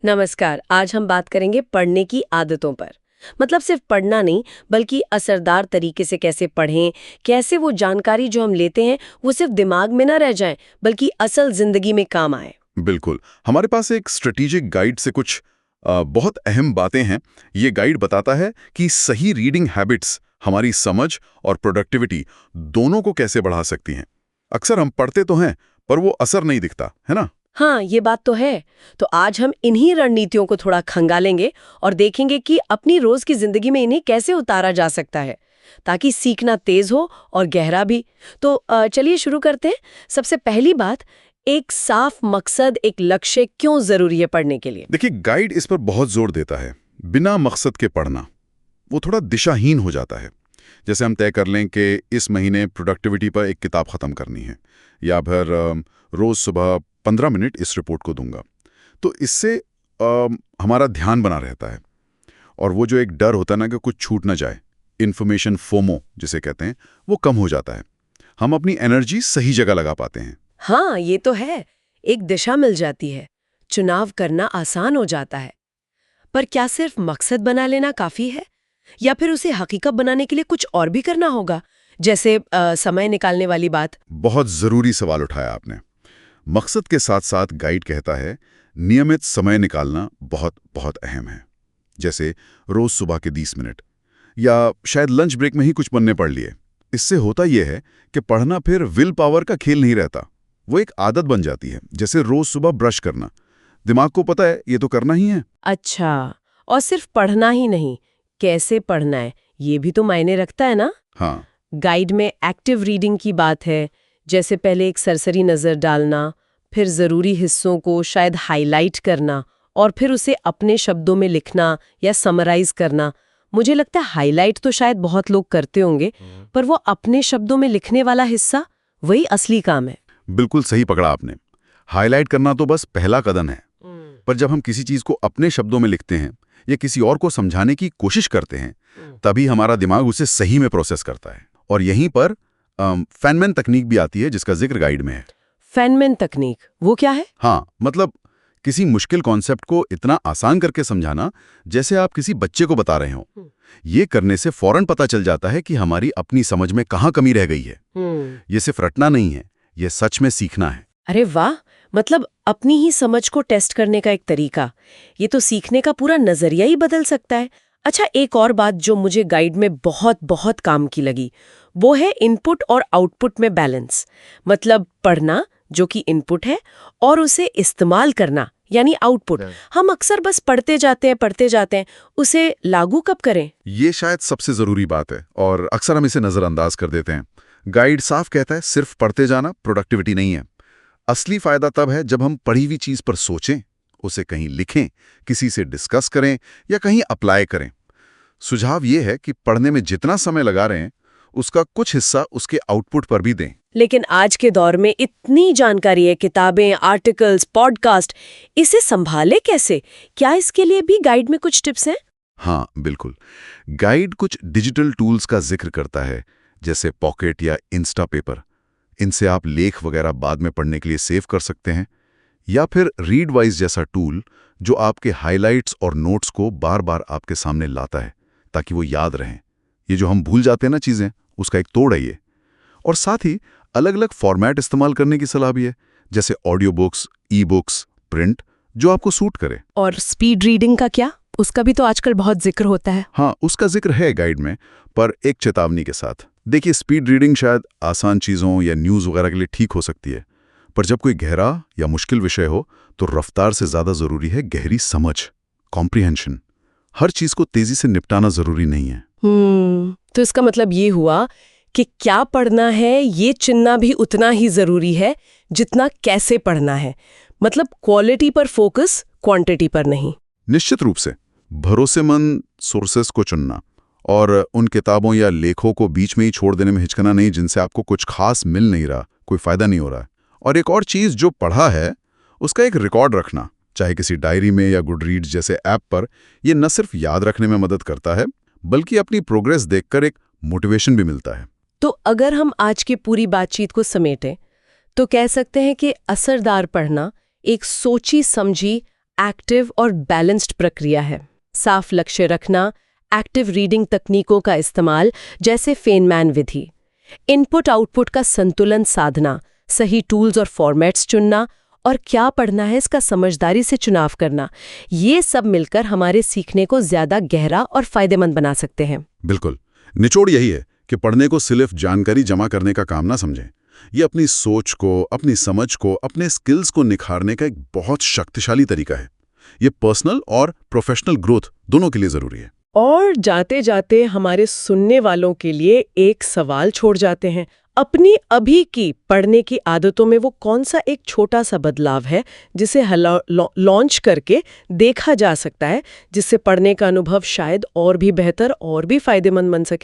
नमस्कार। आज हम बात करेंगे पढ़ने की आदतों पर। मतलब सिर्फ पढ़ना नहीं, बल्कि असरदार तरीके से कैसे पढ़ें, कैसे वो जानकारी जो हम लेते हैं वो सिर्फ दिमाग में ना रह जाए, बल्कि असल जिंदगी में काम आए। बिल्कुल। हमारे पास एक स्ट्रेटेजिक गाइड से कुछ बहुत अहम बातें हैं। ये गाइड बताता है कि सही रीडिंग हैबिट्स हमारी समझ और प्रोडक्टिविटी दोनों को कैसे बढ़ा सकती हैं। अक्सर हम पढ़ते तो हैं, पर वो असर नहीं दिखता, है ना? हाँ, ये बात तो है। तो आज हम इन्हीं रणनीतियों को थोड़ा खंगालेंगे और देखेंगे कि अपनी रोज की जिंदगी में इन्हें कैसे उतारा जा सकता है, ताकि सीखना तेज हो और गहरा भी। तो चलिए शुरू करते हैं। सबसे पहली बात, एक साफ मकसद, एक लक्ष्य क्यों जरूरी है पढ़ने के लिए? देखिए, गाइड इस पर बहुत जोर देता है। बिना मकसद के पढ़ना वो थोड़ा दिशाहीन हो जाता है। जैसे हम तय कर लें कि इस महीने प्रोडक्टिविटी पर एक किताब खत्म करनी है, या फिर रोज सुबह 15 मिनट इस रिपोर्ट को दूंगा। तो इससे हमारा ध्यान बना रहता है, और वो जो एक डर होता है ना कि कुछ छूट ना जाए, इन्फॉर्मेशन फोमो जिसे कहते हैं, वो कम हो जाता है। हम अपनी एनर्जी सही जगह लगा पाते हैं। हाँ, ये तो है। एक दिशा मिल जाती है, चुनाव करना आसान हो जाता है। पर क्या सिर्फ मकसद बना लेना काफी है, या फिर उसे हकीकत बनाने के लिए कुछ और भी करना होगा? जैसे समय निकालने वाली बात। बहुत जरूरी सवाल उठाया आपने। मकसद के साथ साथ गाइड कहता है नियमित समय निकालना बहुत बहुत अहम है। जैसे रोज सुबह के 20 मिनट, या शायद लंच ब्रेक में ही कुछ पन्ने पढ़ लिए। इससे होता यह है कि पढ़ना फिर विल पावर का खेल नहीं रहता, वो एक आदत बन जाती है। जैसे रोज सुबह ब्रश करना, दिमाग को पता है ये तो करना ही है। अच्छा, और सिर्फ पढ़ना ही नहीं, कैसे पढ़ना है ये भी तो मायने रखता है ना? हाँ, गाइड में एक्टिव रीडिंग की बात है, जैसे पहले एक सरसरी नज़र डालना, फिर ज़रूरी हिस्सों को शायद हाईलाइट करना, और फिर उसे अपने शब्दों में लिखना या समराइज करना। मुझे लगता है हाईलाइट तो शायद बहुत लोग करते होंगे, पर वो अपने शब्दों में लिखने वाला हिस्सा, वही असली काम है। बिल्कुल सही पकड़ा आपने। हाईलाइट करना तो बस पहला कदम है, पर जब हम किसी चीज को अपने शब्दों में लिखते हैं या किसी और को समझाने की कोशिश करते हैं, तभी हमारा दिमाग उसे सही में प्रोसेस करता है। और यहीं पर फेनमैन तकनीक भी आती है, जिसका जिक्र गाइड में है। फेनमैन तकनीक, वो क्या है? हाँ, मतलब किसी मुश्किल कॉन्सेप्ट को इतना आसान करके समझाना, जैसे आप किसी बच्चे को बता रहे हो। ये करने से फौरन पता चल जाता है कि हमारी अपनी समझ में कहाँ कमी रह गई है। ये सिर्फ रटना नहीं है, ये सच में सीखना है। अरे वाह! मतलब अपनी ही समझ को टेस्ट करने का एक तरीका। ये तो सीखने का पूरा नजरिया ही बदल सकता है। अच्छा, एक और बात जो मुझे गाइड में बहुत बहुत काम की लगी, वो है इनपुट और आउटपुट में बैलेंस। मतलब पढ़ना जो कि इनपुट है, और उसे इस्तेमाल करना यानी आउटपुट। हम अक्सर बस पढ़ते जाते हैं, उसे लागू कब करें? ये शायद सबसे जरूरी बात है, और अक्सर हम इसे नजरअंदाज कर देते हैं। गाइड साफ कहता है सिर्फ पढ़ते जाना प्रोडक्टिविटी नहीं है। असली फायदा तब है जब हम पढ़ी हुई चीज पर सोचें, उसे कहीं लिखें, किसी से डिस्कस करें या कहीं अप्लाई करें। सुझाव ये है कि पढ़ने में जितना समय लगा रहे हैं, उसका कुछ हिस्सा उसके आउटपुट पर भी दें। लेकिन आज के दौर में इतनी जानकारी है, किताबें, आर्टिकल्स, पॉडकास्ट, इसे संभाले कैसे? क्या इसके लिए भी गाइड में कुछ टिप्स हैं? हाँ, बिल्कुल। गाइड कुछ डिजिटल टूल्स का जिक्र करता है, जैसे पॉकेट या इंस्टा पेपर। इनसे आप लेख वगैरह बाद में पढ़ने के लिए सेव कर सकते हैं। या फिर रीडवाइज जैसा टूल, जो आपके हाइलाइट्स और नोट्स को बार बार आपके सामने लाता है, ताकि वो याद रहें। ये जो हम भूल जाते हैं ना चीज़ें, उसका एक तोड़ है ये। और साथ ही अलग अलग फॉर्मेट इस्तेमाल करने की सलाह भी है, जैसे audio books, e books, print, जो आपको सूट करे। और स्पीड रीडिंग का क्या? उसका भी तो आजकल बहुत जिक्र होता है। हाँ, उसका जिक्र है गाइड में, पर एक चेतावनी के साथ। देखिए, स्पीड रीडिंग शायद आसान चीज़ों या न्यूज़ वगैरह के लिए ठीक हो सकती है, पर जब कोई गहरा या मुश्किल विषय हो, तो रफ्तार से ज़्यादा ज़रूरी है गहरी समझ, कॉम्प्रिहेंशन। हर चीज़ को तेज़ी से निपटाना ज़रूरी नहीं है। तो इसका मतलब ये हुआ कि क्या पढ़ना है ये चुनना भी उतना ही जरूरी है जितना कैसे पढ़ना है। मतलब क्वालिटी पर फोकस, क्वांटिटी पर नहीं। निश्चित रूप से भरोसेमंद सोर्सेस को चुनना, और उन किताबों या लेखों को बीच में ही छोड़ देने में हिचकना नहीं जिनसे आपको कुछ खास मिल नहीं रहा, कोई फायदा नहीं हो रहा है। और एक और चीज़, जो पढ़ा है उसका एक रिकॉर्ड रखना, चाहे किसी डायरी में या गुड रीड्स जैसे ऐप पर। यह न सिर्फ याद रखने में मदद करता है, बल्कि अपनी प्रोग्रेस देखकर एक मोटिवेशन भी मिलता है। तो अगर हम आज की पूरी बातचीत को समेटें, तो कह सकते हैं कि असरदार पढ़ना एक सोची समझी एक्टिव और बैलेंस्ड प्रक्रिया है। साफ लक्ष्य रखना, एक्टिव रीडिंग तकनीकों का इस्तेमाल जैसे फेनमैन विधि, इनपुट आउटपुट का संतुलन साधना, सही टूल्स और फॉर्मेट्स चुनना और क्या पढ़ना है इसका समझदारी से चुनाव करना, ये सब मिलकर हमारे सीखने को ज्यादा गहरा और फायदेमंद बना सकते हैं। बिल्कुल, निचोड़ यही है कि पढ़ने को सिर्फ जानकारी जमा करने का काम ना समझें। ये अपनी सोच को, अपनी समझ को, अपने स्किल्स को निखारने का एक बहुत शक्तिशाली तरीका है। ये पर्सनल और प्रोफेशनल ग्रोथ दोनों के लिए जरूरी है। और जाते जाते हमारे सुनने वालों के लिए एक सवाल छोड़ जाते हैं। अपनी अभी की पढ़ने की आदतों में वो कौन सा एक छोटा सा बदलाव है जिसे लॉन्च करके देखा जा सकता है, जिससे पढ़ने का अनुभव शायद और भी बेहतर और भी फायदेमंद बन सके?